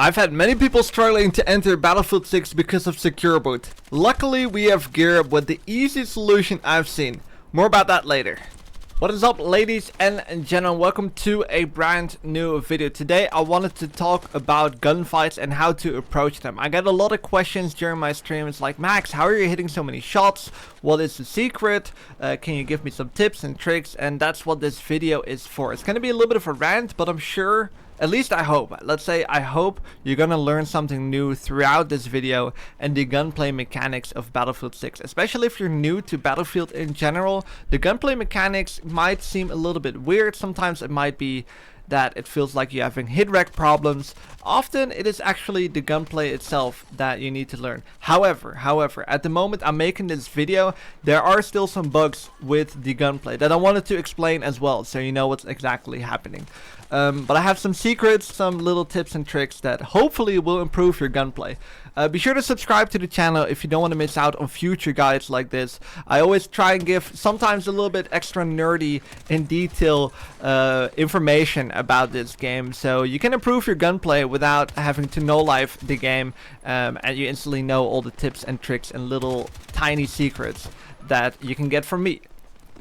I've had many people struggling to enter Battlefield 6 because of secure boot. Luckily, we have Gear with the easiest solution I've seen. More about that later. What is up, ladies and gentlemen? Welcome to a brand new video. Today I wanted to talk about gunfights and how to approach them. I got a lot of questions during my stream. It's like, Max, how are you hitting so many shots? What is the secret? Can you give me some tips and tricks? And that's what this video is for. It's gonna be a little bit of a rant, but I'm sure, at least I hope, I hope you're gonna learn something new throughout this video and the gunplay mechanics of Battlefield 6. Especially if you're new to Battlefield in general, the gunplay mechanics might seem a little bit weird. Sometimes it might be that it feels like you're having hit rec problems. Often it is actually the gunplay itself that you need to learn. However, at the moment I'm making this video, there are still some bugs with the gunplay that I wanted to explain as well, so you know what's exactly happening. But I have some secrets, some little tips and tricks that hopefully will improve your gunplay. Be sure to subscribe to the channel if you don't want to miss out on future guides like this. I always try and give sometimes a little bit extra nerdy in detail information about this game, so you can improve your gunplay without having to no-life the game, and you instantly know all the tips and tricks and little tiny secrets that you can get from me.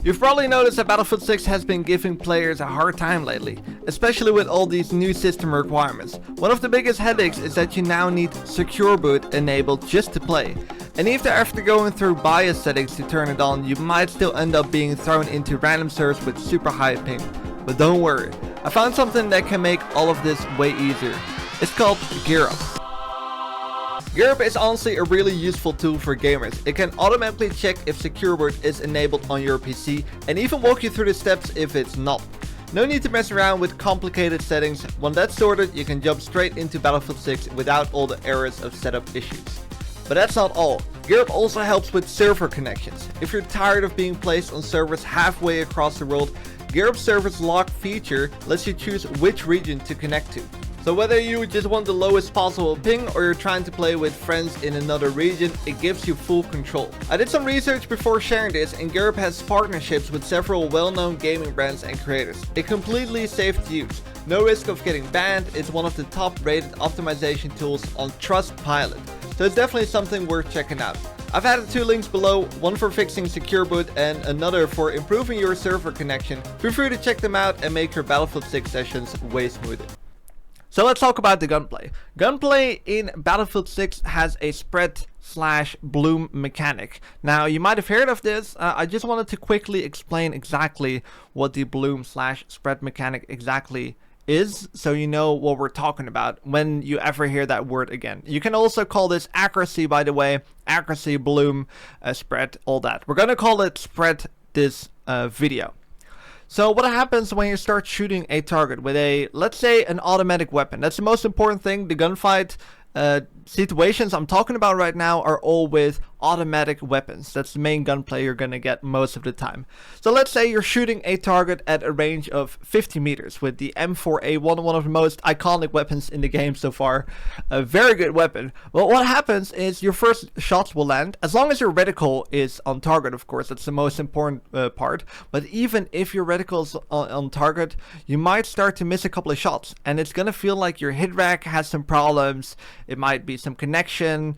You've probably noticed that Battlefield 6 has been giving players a hard time lately, especially with all these new system requirements. One of the biggest headaches is that you now need secure boot enabled just to play. And even after going through BIOS settings to turn it on, you might still end up being thrown into random servers with super high ping. But don't worry, I found something that can make all of this way easier. It's called Gear Up. Gear Up is honestly a really useful tool for gamers. It can automatically check if secure boot is enabled on your PC and even walk you through the steps if it's not. No need to mess around with complicated settings. When that's sorted, you can jump straight into Battlefield 6 without all the errors of setup issues. But that's not all. Gear Up also helps with server connections. If you're tired of being placed on servers halfway across the world, Gear Up servers lock feature lets you choose which region to connect to. So whether you just want the lowest possible ping or you're trying to play with friends in another region, it gives you full control. I did some research before sharing this, and Gear Up has partnerships with several well-known gaming brands and creators. It's completely safe to use. No risk of getting banned. It's one of the top rated optimization tools on Trustpilot. So it's definitely something worth checking out. I've added two links below, one for fixing secure boot and another for improving your server connection. Feel free to check them out and make your Battlefield 6 sessions way smoother. So let's talk about the gunplay. Gunplay in Battlefield 6 has a spread/bloom mechanic. Now you might have heard of this. I just wanted to quickly explain exactly what the bloom/spread mechanic exactly is, so you know what we're talking about when you ever hear that word again. You can also call this accuracy, by the way. Accuracy, bloom, spread, all that. We're gonna call it spread this video. So what happens when you start shooting a target with a, let's say, an automatic weapon? That's the most important thing. The gunfight situations I'm talking about right now are all with automatic weapons. That's the main gunplay you're gonna get most of the time. So let's say you're shooting a target at a range of 50 meters with the M4A1, one of the most iconic weapons in the game so far. A very good weapon. Well, what happens is your first shots will land, as long as your reticle is on target, of course. That's the most important part. But even if your reticle is on target, you might start to miss a couple of shots, and it's gonna feel like your hit rec has some problems. It might be some connection.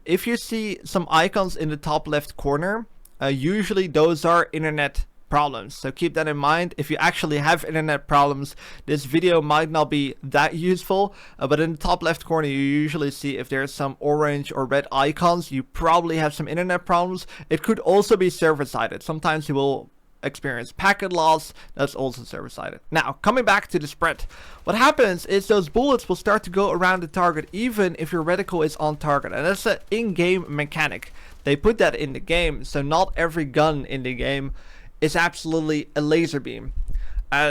If you see some icons in the top left corner, usually those are internet problems. So keep that in mind. If you actually have internet problems, this video might not be that useful, but in the top left corner you usually see if there's some orange or red icons, you probably have some internet problems. It could also be server-sided. Sometimes you will experience packet loss. That's also server-sided. Now, coming back to the spread, what happens is those bullets will start to go around the target even if your reticle is on target, and that's an in-game mechanic. They put that in the game, so not every gun in the game is absolutely a laser beam.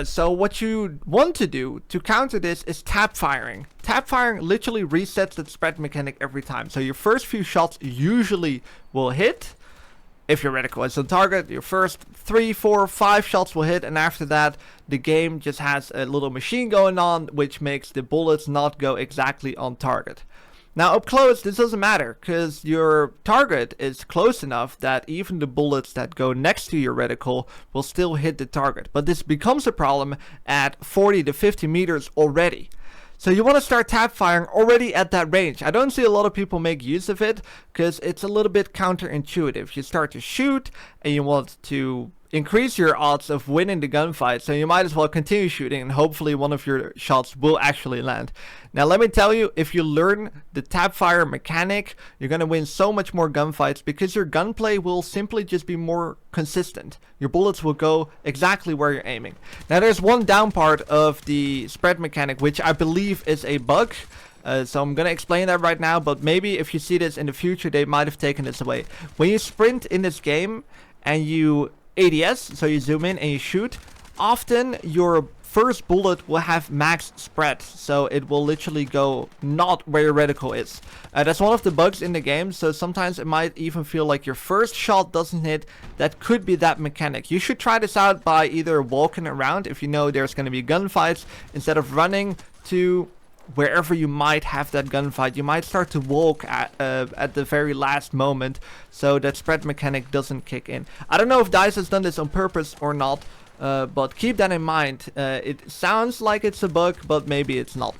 So what you want to do to counter this is tap firing. Tap firing literally resets the spread mechanic every time. So your first few shots usually will hit. If your reticle is on target, your first 3, 4, 5 shots will hit, and after that the game just has a little machine going on, which makes the bullets not go exactly on target. Now up close this doesn't matter, because your target is close enough that even the bullets that go next to your reticle will still hit the target. But this becomes a problem at 40 to 50 meters already. So you want to start tap firing already at that range. I don't see a lot of people make use of it because it's a little bit counterintuitive. You start to shoot and you want to increase your odds of winning the gunfight, so you might as well continue shooting and hopefully one of your shots will actually land. Now let me tell you, if you learn the tap fire mechanic, you're gonna win so much more gunfights because your gunplay will simply just be more consistent. Your bullets will go exactly where you're aiming. Now there's one down part of the spread mechanic which I believe is a bug. So I'm gonna explain that right now, but maybe if you see this in the future they might have taken this away. When you sprint in this game and you ADS, so you zoom in and you shoot, often your first bullet will have max spread, so it will literally go not where your reticle is. That's one of the bugs in the game, so sometimes it might even feel like your first shot doesn't hit. That could be that mechanic. You should try this out by either walking around if you know there's going to be gunfights, instead of running to wherever you might have that gunfight. You might start to walk at the very last moment, so that spread mechanic doesn't kick in. I don't know if DICE has done this on purpose or not, but keep that in mind. It sounds like it's a bug, but maybe it's not.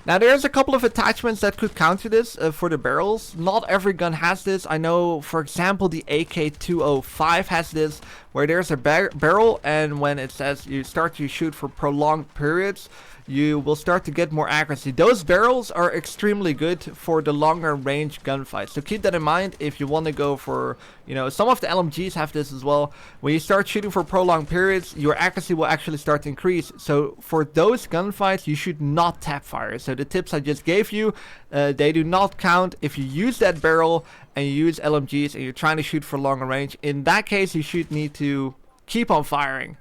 Now there's a couple of attachments that could counter this for the barrels. Not every gun has this. I know, for example, the AK-205 has this, where there's a barrel, and when it says you start to shoot for prolonged periods, you will start to get more accuracy. Those barrels are extremely good for the longer range gunfights. So keep that in mind if you want to go for, you know, some of the LMGs have this as well. When you start shooting for prolonged periods, your accuracy will actually start to increase. So for those gunfights, you should not tap fire. So the tips I just gave you, they do not count if you use that barrel and you use LMGs and you're trying to shoot for longer range. In that case, you should need to keep on firing.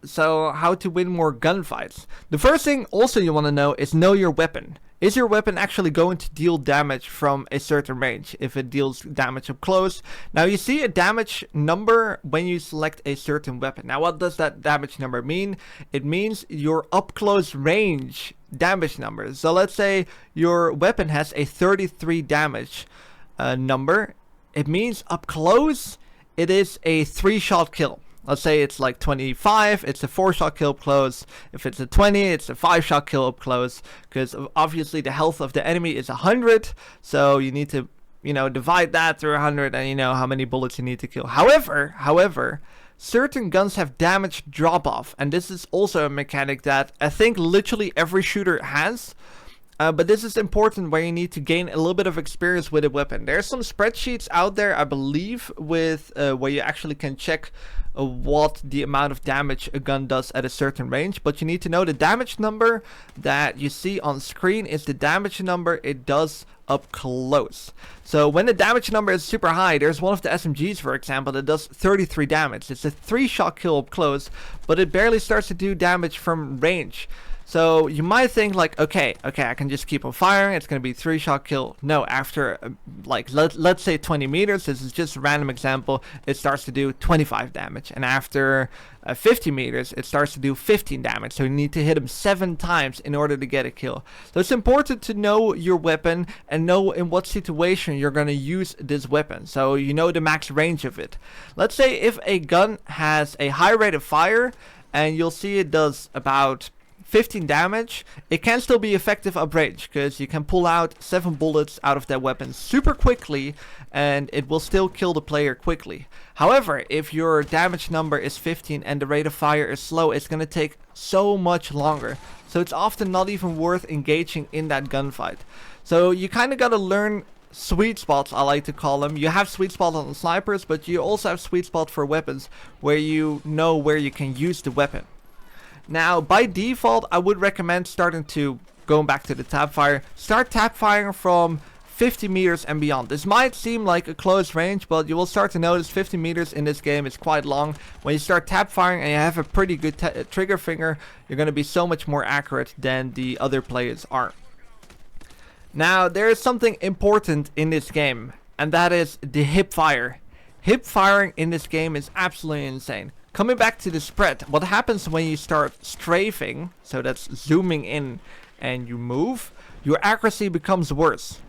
So how to win more gunfights? The first thing also you want to know your weapon. Is your weapon actually going to deal damage from a certain range? If it deals damage up close. Now you see a damage number when you select a certain weapon. Now what does that damage number mean? It means your up close range damage number. So let's say your weapon has a 33 damage number. It means up close it is a 3-shot kill. Let's say it's like 25, it's a 4-shot kill up close. If it's a 20, it's a 5-shot kill up close. Because obviously the health of the enemy is 100. So you need to, you know, divide that through 100 and you know how many bullets you need to kill. However, certain guns have damage drop off. And this is also a mechanic that I think literally every shooter has. But this is important where you need to gain a little bit of experience with a weapon. There's some spreadsheets out there, I believe, with where you actually can check what the amount of damage a gun does at a certain range. But you need to know the damage number that you see on screen is the damage number it does up close. So when the damage number is super high, there's one of the SMGs, for example, that does 33 damage. It's a 3-shot kill up close, but it barely starts to do damage from range. So you might think like, okay, I can just keep on firing. It's going to be 3-shot kill. No, after like let's say 20 meters, this is just a random example, it starts to do 25 damage. And after 50 meters, it starts to do 15 damage. So you need to hit him 7 times in order to get a kill. So it's important to know your weapon and know in what situation you're going to use this weapon. So you know the max range of it. Let's say if a gun has a high rate of fire and you'll see it does about 15 damage, it can still be effective uprange because you can pull out 7 bullets out of that weapon super quickly and it will still kill the player quickly. However, if your damage number is 15 and the rate of fire is slow, it's going to take so much longer. So it's often not even worth engaging in that gunfight. So you kind of got to learn sweet spots, I like to call them. You have sweet spots on snipers, but you also have sweet spot for weapons where you know where you can use the weapon. Now, by default, I would recommend going back to the tap fire, start tap firing from 50 meters and beyond. This might seem like a close range, but you will start to notice 50 meters in this game is quite long. When you start tap firing and you have a pretty good trigger finger, you're going to be so much more accurate than the other players are. Now, there is something important in this game, and that is the hip fire. Hip firing in this game is absolutely insane. Coming back to the spread, what happens when you start strafing, so that's zooming in and you move, your accuracy becomes worse.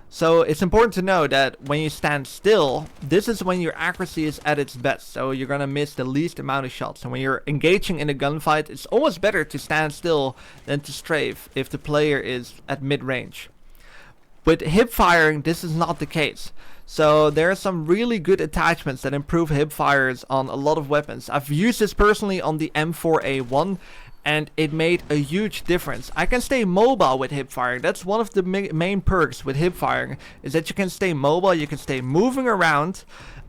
So it's important to know that when you stand still, this is when your accuracy is at its best. So you're gonna miss the least amount of shots. And when you're engaging in a gunfight, it's always better to stand still than to strafe if the player is at mid-range. With hip firing, this is not the case. So there are some really good attachments that improve hip fires on a lot of weapons. I've used this personally on the M4A1, and it made a huge difference. I can stay mobile with hip firing. That's one of the main perks with hip firing, is that you can stay mobile, you can stay moving around.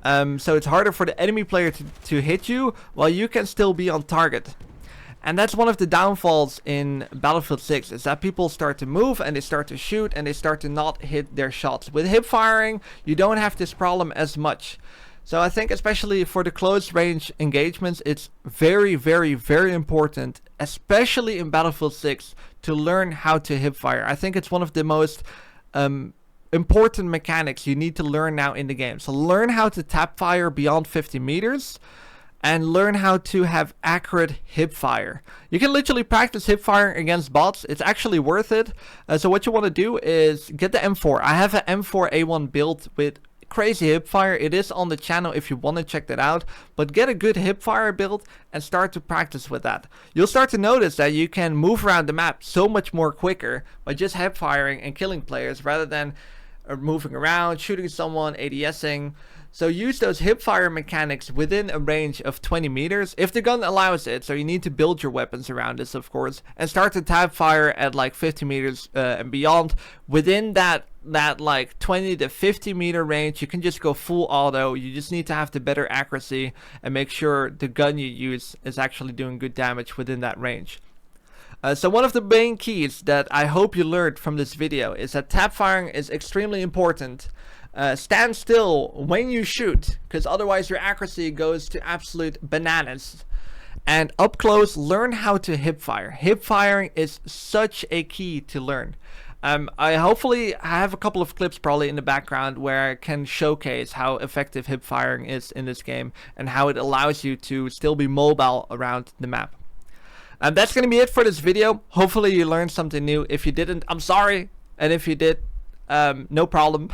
So it's harder for the enemy player to hit you, while you can still be on target. And that's one of the downfalls in Battlefield 6, is that people start to move and they start to shoot and they start to not hit their shots. With hip firing, you don't have this problem as much. So I think especially for the close range engagements, it's very, very, very important, especially in Battlefield 6, to learn how to hip fire. I think it's one of the most important mechanics you need to learn now in the game. So learn how to tap fire beyond 50 meters and learn how to have accurate hip fire. You can literally practice hip firing against bots. It's actually worth it. So what you want to do is get the M4. I have an M4A1 build with crazy hip fire. It is on the channel if you want to check that out, but get a good hip fire build and start to practice with that. You'll start to notice that you can move around the map so much more quicker by just hip firing and killing players rather than moving around, shooting someone, ADSing. So use those hip fire mechanics within a range of 20 meters if the gun allows it. So you need to build your weapons around this, of course, and start to tap fire at like 50 meters and beyond. Within that like 20 to 50 meter range, you can just go full auto. You just need to have the better accuracy and make sure the gun you use is actually doing good damage within that range. So one of the main keys that I hope you learned from this video is that tap firing is extremely important. Stand still when you shoot, because otherwise your accuracy goes to absolute bananas. And up close, learn how to hip fire. Hip firing is such a key to learn. I hopefully have a couple of clips probably in the background where I can showcase how effective hip firing is in this game and how it allows you to still be mobile around the map. That's going to be it for this video. Hopefully you learned something new. If you didn't, I'm sorry. And if you did, no problem.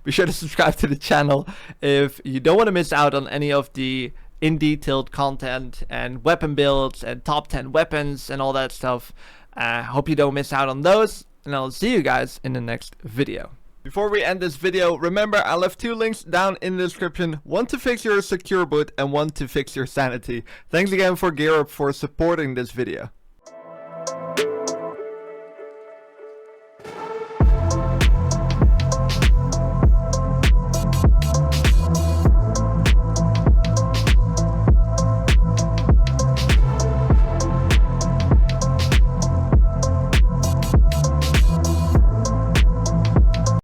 Be sure to subscribe to the channel if you don't want to miss out on any of the in-detailed content and weapon builds and top 10 weapons and all that stuff. Hope you don't miss out on those, and I'll see you guys in the next video. Before we end this video, remember I left 2 links down in the description, one to fix your secure boot and one to fix your sanity. Thanks again for GearUp for supporting this video.